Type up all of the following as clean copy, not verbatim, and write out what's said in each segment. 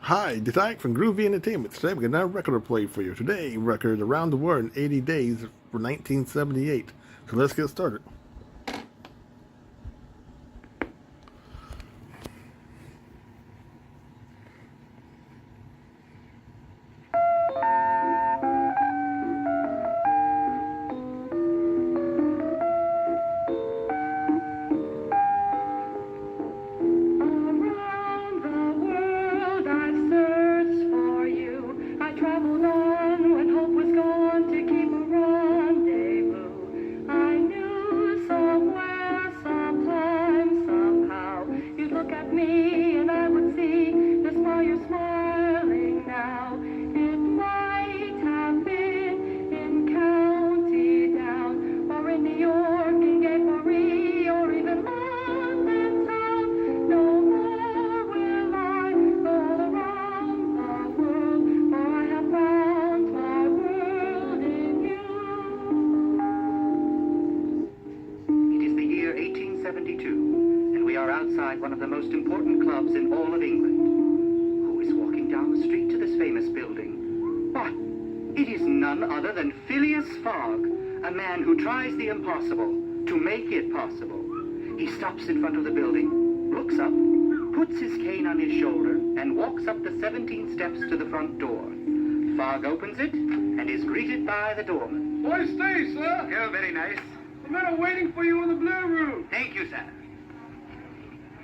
Hi, Design from Groovy Entertainment. Today we got another record to play for you. Today, record Around the World in 80 Days for 1978. So let's get started. And we are outside one of the most important clubs in all of England. Who is walking down the street to this famous building? Why, it is none other than Phileas Fogg, a man who tries the impossible to make it possible. He stops in front of the building, looks up, puts his cane on his shoulder, and walks up the 17 steps to the front door. Fogg opens it and is greeted by the doorman. Why stay, sir? You're very nice. The men are waiting for you in the blue room. Thank you, sir.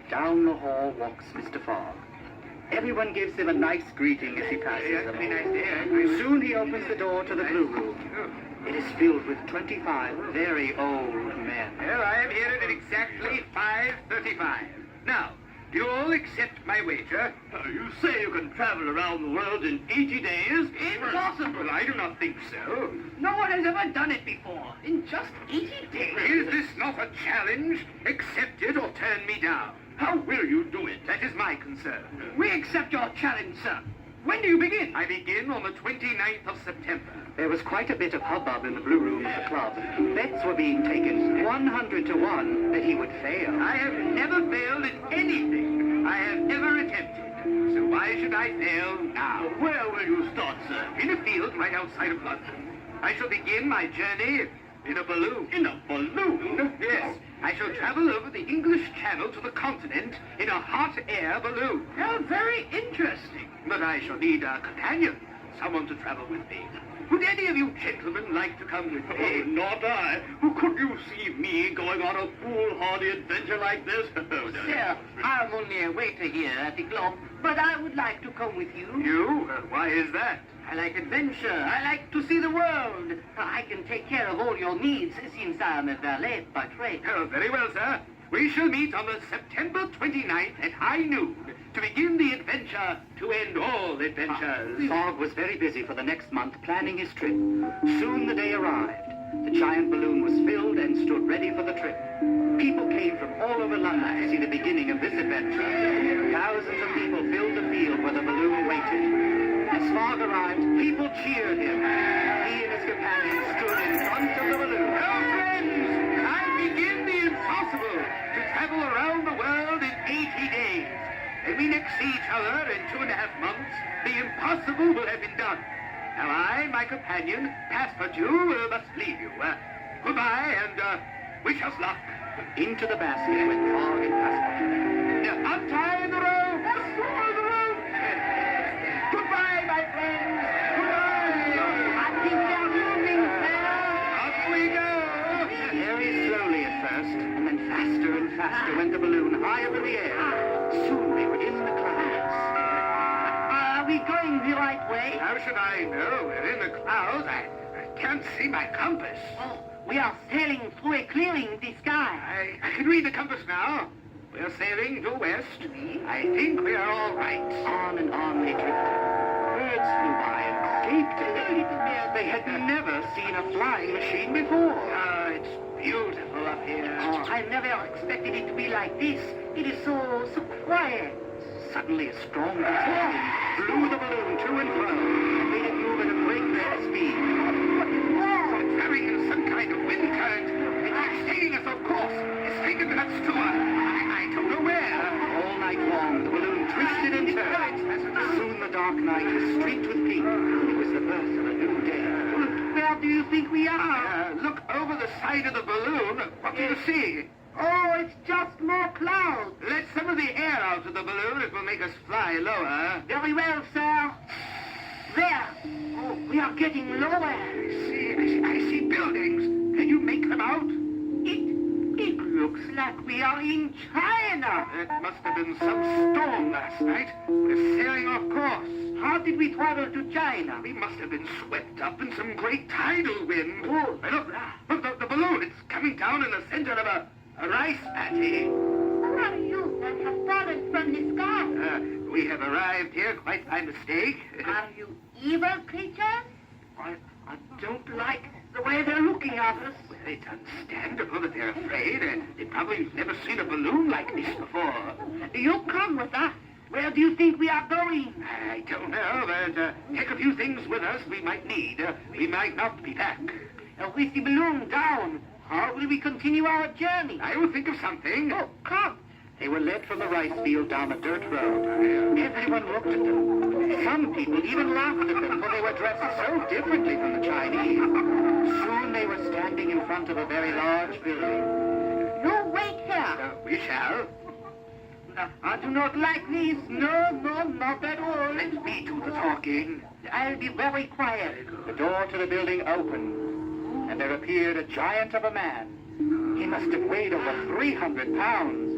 Down the hall walks Mr. Fogg. Everyone gives him a nice greeting as he passes them. Soon he opens the door to the blue room. It is filled with 25 very old men. Well, I am here at exactly 5:35. Now, do you all accept my wager? You say you can travel around the world in 80 days? Impossible. I do not think so. No one has ever done it before. In just 80 days? Is this not a challenge? Accept it or turn me down. How will you do it? That is my concern. We accept your challenge, sir. When do you begin? I begin on the 29th of September. There was quite a bit of hubbub in the blue room of the club. Bets were being taken 100 to 1 that he would fail. I have never failed at anything I have ever attempted. So why should I fail now? Where will you start, sir? In a field right outside of London. I shall begin my journey in a balloon. In a balloon? Yes. I shall travel over the English Channel to the continent in a hot air balloon. How very interesting. But I shall need a companion, someone to travel with me. Would any of you gentlemen like to come with me? Not I. Could you see me going on a foolhardy adventure like this? Sir, I'm only a waiter here at the club, but I would like to come with you. You? Why is that? I like adventure. I like to see the world. I can take care of all your needs since I'm a valet by trade. Oh, very well, sir. We shall meet on the September 29th at high noon to begin the adventure to end all adventures. Fogg was very busy for the next month planning his trip. Soon the day arrived. The giant balloon was filled and stood ready for the trip. People came from all over London to see the beginning of this adventure. Thousands of people filled the field where the balloon waited. As Fogg arrived, people cheered him. He and his companions stood in front of the balloon. Hello, friends! I begin the impossible to travel around the world in 80 days. When we next see each other in 2.5 months, the impossible will have been done. Now I, my companion, Passepartout, must leave you. Goodbye, and wish us luck. Into the basket went Fogg and Passepartout. Untie the rope! Untie the rope! Goodbye, my friends! Goodbye! I think they're moving, sir. Up we go! Very slowly at first, and then faster and faster went the balloon high up in the air. Soon they were in the clouds. Are we going the right way? How should I know? We're in the clouds. I can't see my compass. Oh, we are sailing through a clearing in the sky. I can read the compass now. We're sailing due west. I think we are all right. On and on they drifted. Birds flew by and gaped at them. They had never seen a flying machine before. Ah, it's beautiful up here. Oh, I never expected it to be like this. It is so quiet. Suddenly a strong gust of wind blew the balloon to and fro and made it move at a breakneck speed. What is wrong? We're traveling in some kind of wind current. It's taking us off course. It's taken us to I don't know where. All night long, the balloon twisted and turned. Soon dark night is streaked with pink. It was the birth of a new day. Where do you think we are? Look over the side of the balloon. What do you see? Oh, it's just more clouds. Let some of the air out of the balloon. It will make us fly lower. Very well, sir. There. Oh, we are getting lower. I see buildings. Can you make them out? It looks like we are in China. It must have been some storm last night. We're sailing off course. How did we travel to China? We must have been swept up in some great tidal wind. Oh. Hey, look, the balloon. It's coming down in the center of a rice paddy. Who are you that have fallen from the sky? We have arrived here quite by mistake. Are you evil creatures? I don't like. The way they're looking at us. Well, it's understandable that they're afraid. They've probably never seen a balloon like this before. You come with us. Where do you think we are going? I don't know, but take a few things with us we might need. We might not be back. With the balloon down, how will we continue our journey? I will think of something. Oh, come. They were led from the rice field down a dirt road. Everyone looked at them. Some people even laughed at them, for they were dressed so differently from the Chinese. Soon they were standing in front of a very large building. You wait here. We shall. I do not like this. No, not at all. Let me do the talking. I'll be very quiet. The door to the building opened, and there appeared a giant of a man. He must have weighed over 300 pounds.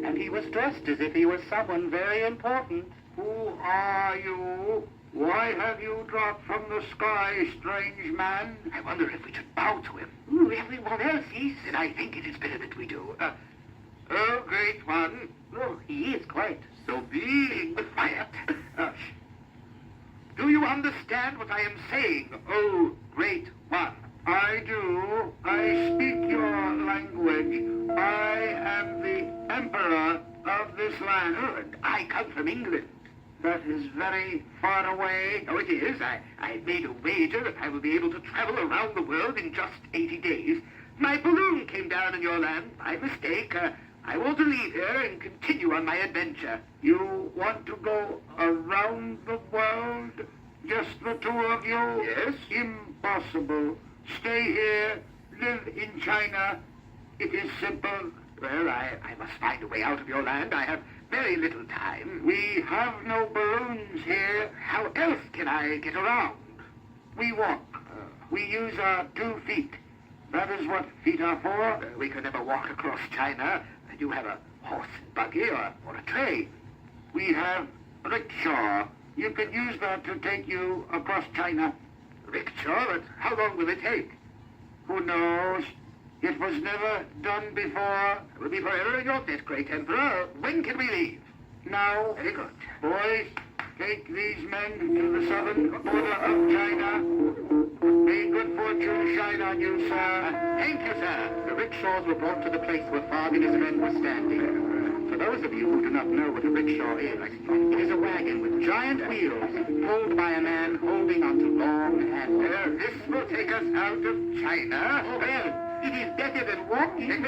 And he was dressed as if he was someone very important. Who are you? Why have you dropped from the sky, strange man? I wonder if we should bow to him. Ooh, everyone else is. Then I think it is better that we do. Oh, great one. Oh, he is great. So be quiet. Do you understand what I am saying, oh, great one? I do. I speak your language. I am the emperor of this land. And I come from England. That is very far away. Oh, it is. I made a wager that I will be able to travel around the world in just 80 days. My balloon came down in your land by mistake. I want to leave here and continue on my adventure. You want to go around the world? Just the two of you? Yes. Impossible. Stay here, live in China. It is simple. Well, I must find a way out of your land. I have very little time. We have no balloons here. How else can I get around? We walk. We use our 2 feet. That is what feet are for. We could never walk across China. You have a horse and buggy or a train. We have rickshaw. You could use that to take you across China. Rickshaw? But how long will it take? Who knows? It was never done before. It will be forever in your debt, Great Emperor. When can we leave? Now. Very good. Boys, take these men to the southern border of China. May good fortune shine on you, sir. Thank you, sir. The rickshaws were brought to the place where Fogg and his friend were standing. For those of you who do not know what a rickshaw is, it is a wagon with giant wheels pulled by a man holding onto long handles. This will take us out of China. Well, it is better than walking.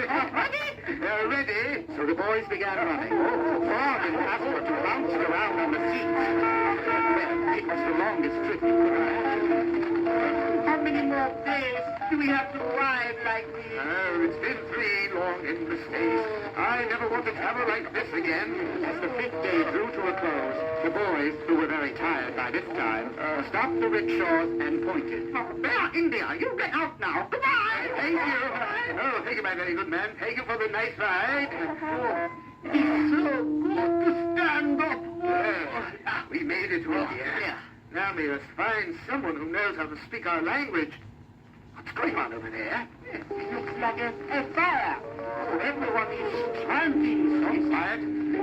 Ready? So the boys began running. Fogg and Passepartout bounced around on the seats. Well, it was the longest trip you could imagine. How many more days do we have to ride like this? Oh, it's been 3 long endless days. I never want to travel like this again. As the 5th day drew to a close, the boys, who were very tired by this time, stopped the rickshaws and pointed. There, India, you get out now. Goodbye. Thank you. Oh, thank you, my very good man. Thank you for the nice ride. It's so good to stand up. We made it to India. Now may us find someone who knows how to speak our language. What's going on over there? It looks like a fire. Oh, everyone is chanting. So quiet.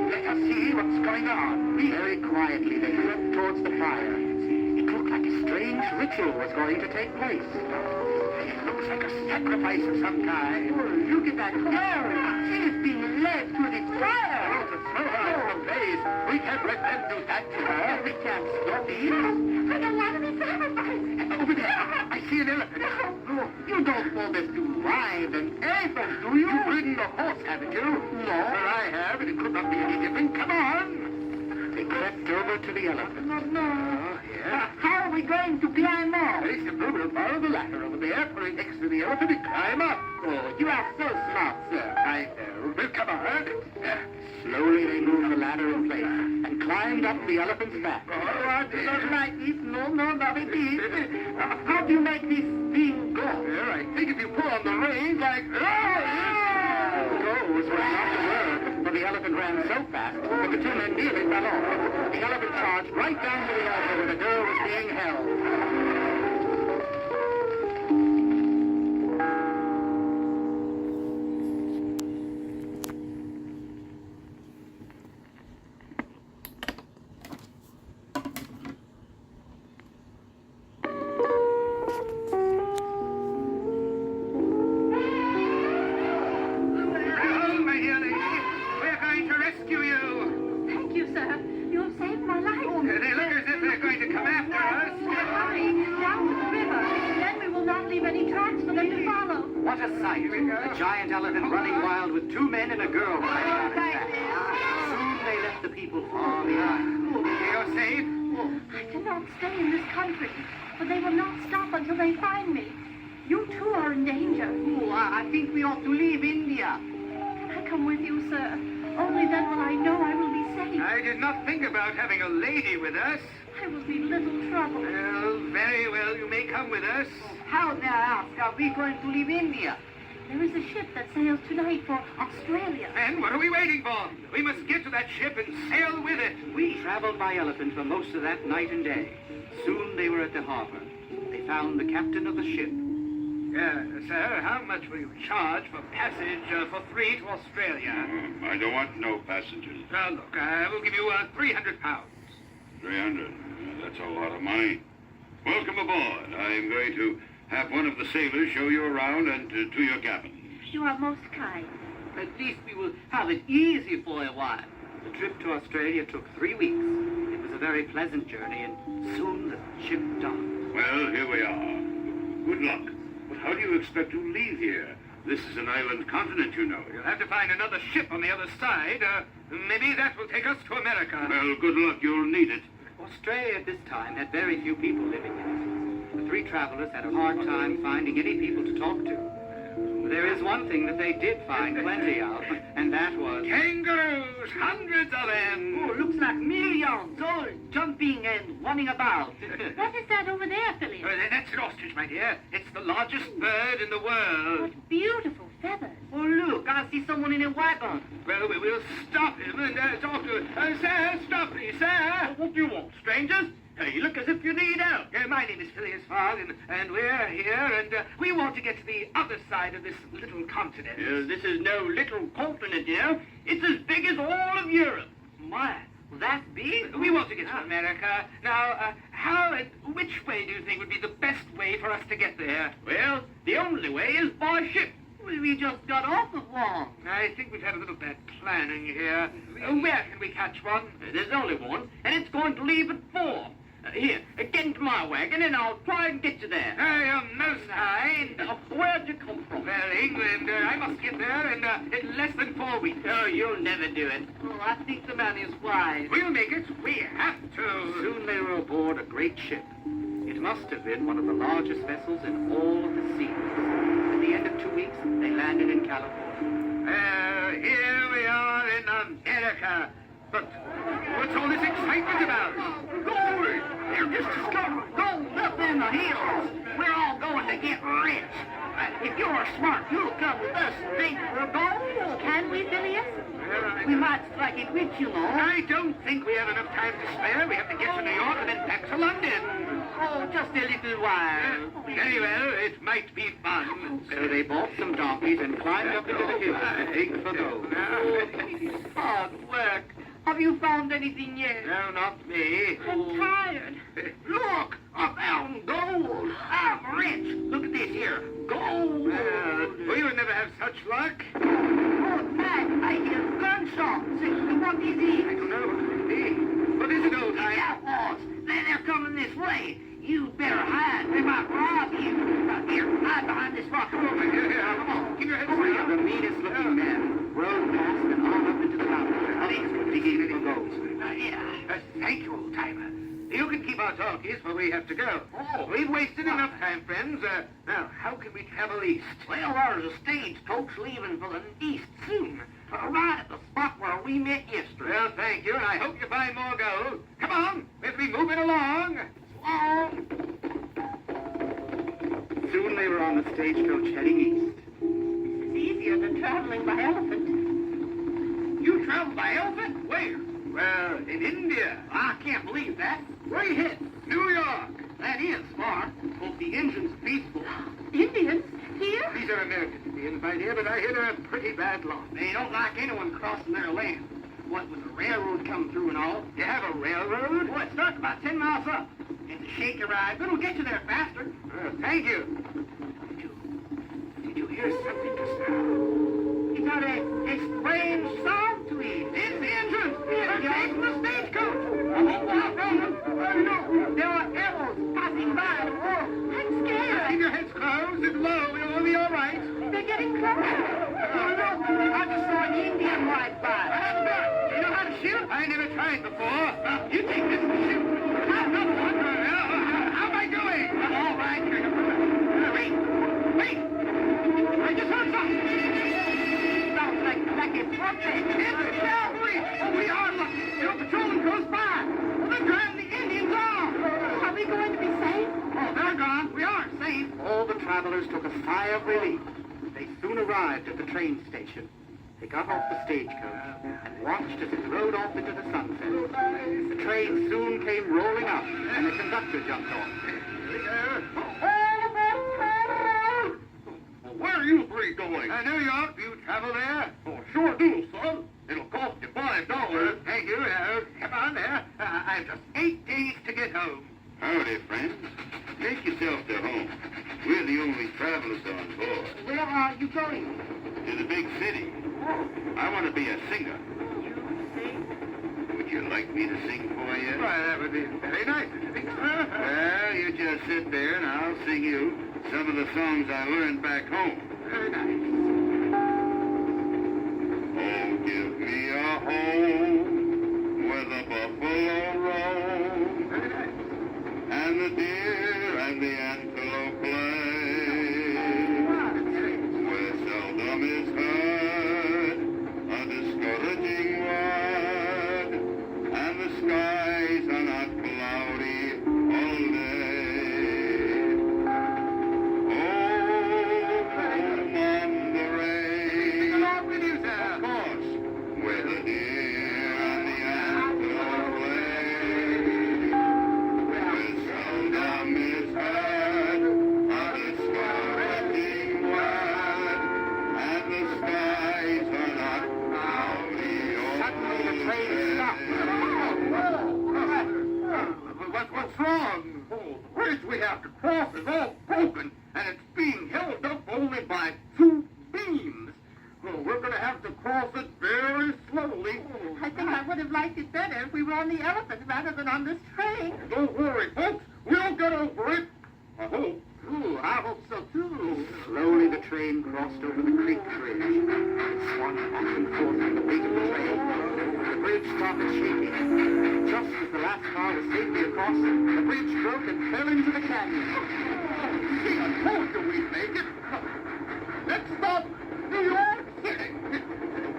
Let us see what's going on. Very quietly they crept towards the fire. It looked like a strange ritual was going to take place. It looks like a sacrifice of some kind. Oh, look at that girl. She's being led to the fire. Oh, to throw her out of the blaze. We can't let them do that to her. We can't stop it. I don't want to be sacrificed. Over there, I see an elephant. Oh, you don't want us to ride an elephant, do you? You've ridden a horse, haven't you? No. Well, I have, and it could not be any different. Come on. They crept over to the elephant. No. Yeah. How are we going to climb up? Very simple. We'll borrow the ladder over there, put it next to the elephant, and climb up. Oh, you are so smart, sir. I know. Well, come on. Slowly they moved the ladder in place and climbed up the elephant's back. Oh, I do not like this. No, not it is. How do you make this thing go? Well, I think if you pull on the reins like... Goes was not the word, for the elephant ran so fast that the two men nearly fell off. The elephant charged right down to the altar where the girl was being held. Oh, my dear lady, we're going to rescue you. Thank you, sir. You have saved my life. They look as if they're going to come after us. Hurry, down to the river. Then we will not leave any tracks for them to follow. What a sight! A giant elephant running wild with two men and a girl riding on its back. Soon they left the people far behind. You're safe. I cannot stay in this country, but they will not stop until they find me. You too are in danger. Oh, I think we ought to leave India. Can I come with you, sir? Only then will I know I will be safe. I did not think about having a lady with us. I will be little trouble. Well, very well, you may come with us. How, may I ask, are we going to leave India? There is a ship that sails tonight for Australia. Then what are we waiting for? We must get to that ship and sail with it. We traveled by elephant for most of that night and day. Soon they were at the harbor. They found the captain of the ship. Sir, how much will you charge for passage for three to Australia? I don't want no passengers. Look, I will give you 300 pounds. 300. That's a lot of money. Welcome aboard. I'm going to have one of the sailors show you around and to your cabin. You are most kind. At least we will have it easy for a while. The trip to Australia took 3 weeks. It was a very pleasant journey, and soon the ship docked. Well, here we are. Good luck. But how do you expect to leave here? This is an island continent, you know. You'll have to find another ship on the other side. Maybe that will take us to America. Well, good luck. You'll need it. Australia at this time had very few people living in it. The three travelers had a hard time finding any people to talk to. There is one thing that they did find plenty of, and that was... Kangaroos! Hundreds of them! Oh, looks like millions, all jumping and running about. What is that over there, Phileas? That's an ostrich, my dear. It's the largest bird in the world. What beautiful feathers. Oh, look, I see someone in a wagon. Well, we'll stop him and talk to him. Sir, stop me, sir. What do you want, strangers? You look as if you need help. My name is Phileas Fogg, and we're here, and we want to get to the other side of this little continent. This is no little continent here. It's as big as all of Europe. My, that big? We want to get to America. Now, how and which way do you think would be the best way for us to get there? Well, the only way is by ship. Well, we just got off of one. I think we've had a little bad planning here. Where can we catch one? There's only one, and it's going to leave at 4. Here, get into my wagon, and I'll try and get you there. You're most kind. Where'd you come from? Well, England. I must get there in less than 4 weeks. Oh, you'll never do it. Oh, I think the man is wise. We'll make it. We have to. Soon they were aboard a great ship. It must have been one of the largest vessels in all of the seas. At the end of 2 weeks, they landed in California. Here we are in America. But what's all this excitement about? Gold! They're just discovering gold up in the hills. We're all going to get rich. If you're smart, you'll come with us and think for gold. Can we, Phileas? We might strike it rich, you know. I don't think we have enough time to spare. We have to get to New York and then back to London. Oh, just a little while. Very well, it might be fun. So they bought some donkeys and climbed up into the hills to dig for gold. Hard work. Have you found anything yet? No, not me. I'm tired. Look, I found gold. I'm rich. Look at this here. Gold. We would never have such luck. Oh, Matt, I hear gunshots. What is it? I don't know what it could be. What is it, old The time? outlaws. They're coming this way. You better hide. They might rob you. Here, hide behind this rock. Come on, keep your head Three of straight. the meanest looking men rode past and on up into the mountains, digging for gold. Thank you, old-timer. You can keep our talkies, for we have to go. Oh. We've wasted enough time, friends. Now, how can we travel east? Well, there's a stagecoach leaving for the east soon. Right at the spot where we met yesterday. Well, thank you, and I hope you find more gold. Come on, let's be moving along. Soon they were on the stagecoach heading east. It's easier than traveling by elephant. You travel by elephant? Where? Well, in India. I can't believe that. Where you heading? New York. That is far. Hope the engine's peaceful. Indians? Here? These are American Indians, my dear, but I hear they're a pretty bad lot. They don't like anyone crossing their land. What with the railroad coming through and all. You have a railroad? Well, it starts about 10 miles up. It's a shaky ride, but it'll get you there faster. Thank you. Did you hear something just now? It got a strange sound to it. It's the engine. They're chasing the stagecoach. There are arrows passing by the wall. I'm scared. Keep your heads closed and low. You'll be all right. They're getting closer. Oh, look, I just saw an Indian ride by. You know how to shoot? I never tried before. You take this and shoot. How am I doing? All right. Wait. I just heard something. Sounds like a trumpet. It's a cavalry. Oh, we are lucky. You're patrolling close by. They're driving the Indians off. Are we going to be safe? Oh, they're gone. We aren't safe. All the travelers took a sigh of relief. They soon arrived at the train station. They got off the stagecoach and watched as it rode off into the sunset. The train soon came rolling up, and the conductor jumped off. Where are you three going? New York. Do you travel there? Oh, sure do, son. It'll cost you $5. Thank you. Come on there. I've just 8 days to get home. Howdy, friends. Make yourself to home. We're the only travelers on board. Where are you going? To the big city. I want to be a singer. Would you like me to sing for you? Why, that would be very nice. Well, you just sit there and I'll sing you some of the songs I learned back home. Very nice. Oh, give me a home where the buffalo roam Very nice. and the deer and the antelope play, where seldom is heard a discouraging word, and the skies are not cloudy all day. Oh, home on the range. Sing along with you, sir. Of course, where the deer and the antelope play, where seldom is heard a discouraging word, and the skies are not cloudy all Suddenly the train stopped. What's wrong? Oh, the bridge we have to cross is all broken, and it's being held up only by 2 beams. Well, we're going to have to cross it very slowly. I think I would have liked it better if we were on the elephant rather than on this train. Don't worry, folks. We'll get over it. I hope. Ooh, I hope so too. Slowly the train crossed over the creek bridge. It swung back and forth on the weight of the train. The bridge started shaking. Just as the last car was safely across, the bridge broke and fell into the canyon. See, I told you we'd make it. Next stop, New York City.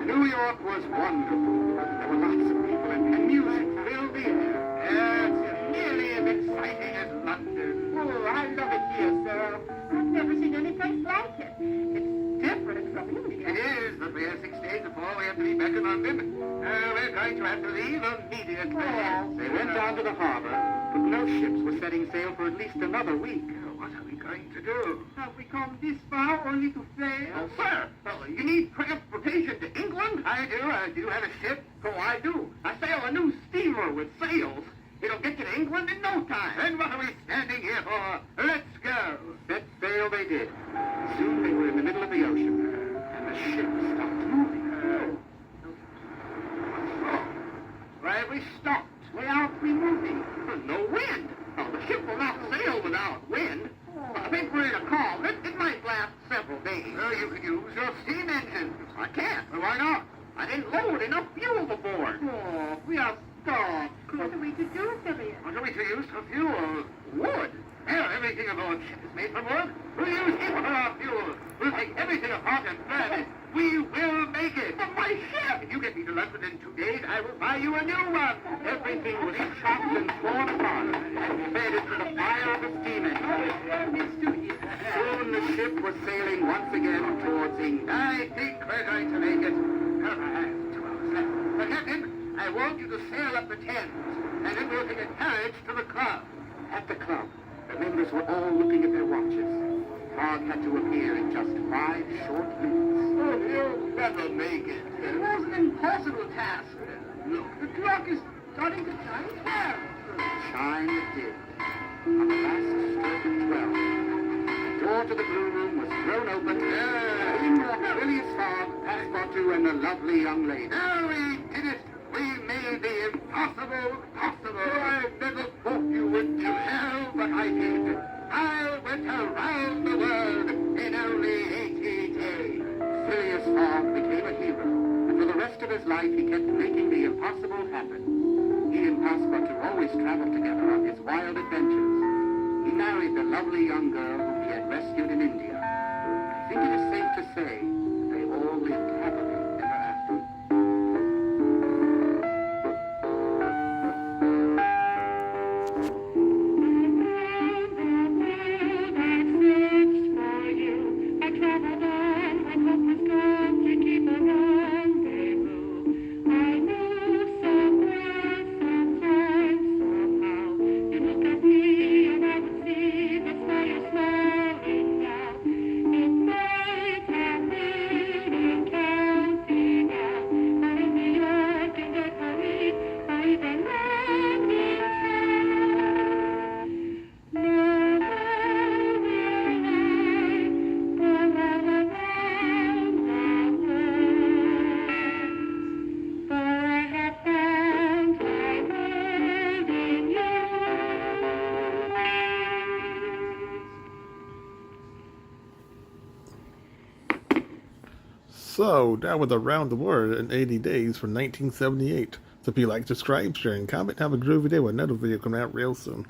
New York was wonderful. There were lots of people and music filled the air. It's nearly as exciting as London. Oh, I love it here, sir. I've never seen any place like it. It's different from India. It is, but we have 6 days before we have to be back in London. We're going to have to leave immediately. They went down to the harbor, but no ships were setting sail for at least another week. What are we going to do? Have we come this far only to fail? Oh, sir, you need transportation to England? I do. Do you have a ship? Oh, I do. I sail a new steamer with sails. It'll get you to England in no time. Then what are we standing here for? Let's go. Set sail they did. Soon they were in the middle of the ocean, and the ship stopped moving. Why have we stopped? Why aren't we moving? No wind. Oh, the ship will not sail without wind. I think we're in a calm. It might last several days. Well, you could use your steam engine. I can't. Well, why not? I didn't load enough fuel aboard. Oh, we are Oh, What are we to do, Phileas? what are we to use for fuel? Wood. Hell, everything aboard ship is made from wood. We'll use it for our fuel. We'll take everything apart and burn it. We will make it. But my ship! If you get me to London in 2 days, I will buy you a new one. Everything will be chopped and torn apart and fed into the fire of the steam engine. Soon the ship was sailing once again towards England. I think we're going to make it. Oh, I have 2 hours left. But Captain, I want you to sail up the Thames, and then we'll take a carriage to the club. At the club, the members were all looking at their watches. Fogg had to appear in just 5 short minutes. Oh, you'll never make it. It was an impossible task. Look, the clock is starting to chime 12. Chime it did. On the last stroke of 12, the door to the blue room was thrown open. In walked Phileas Fogg, Passepartout, and the lovely young lady. Oh, we did it! We made the impossible possible. I never thought you would do hell, but I did. I went around the world in only 80 days. Phileas Fogg became a hero, and for the rest of his life he kept making the impossible happen. He and Passepartout always traveled together on his wild adventures. He married the lovely young girl whom he had rescued in India. I think it is safe to say that they all lived happily ever after. So, that was Around the World in 80 Days from 1978. So if you like, subscribe, share, and comment, have a groovy day with another video coming out real soon.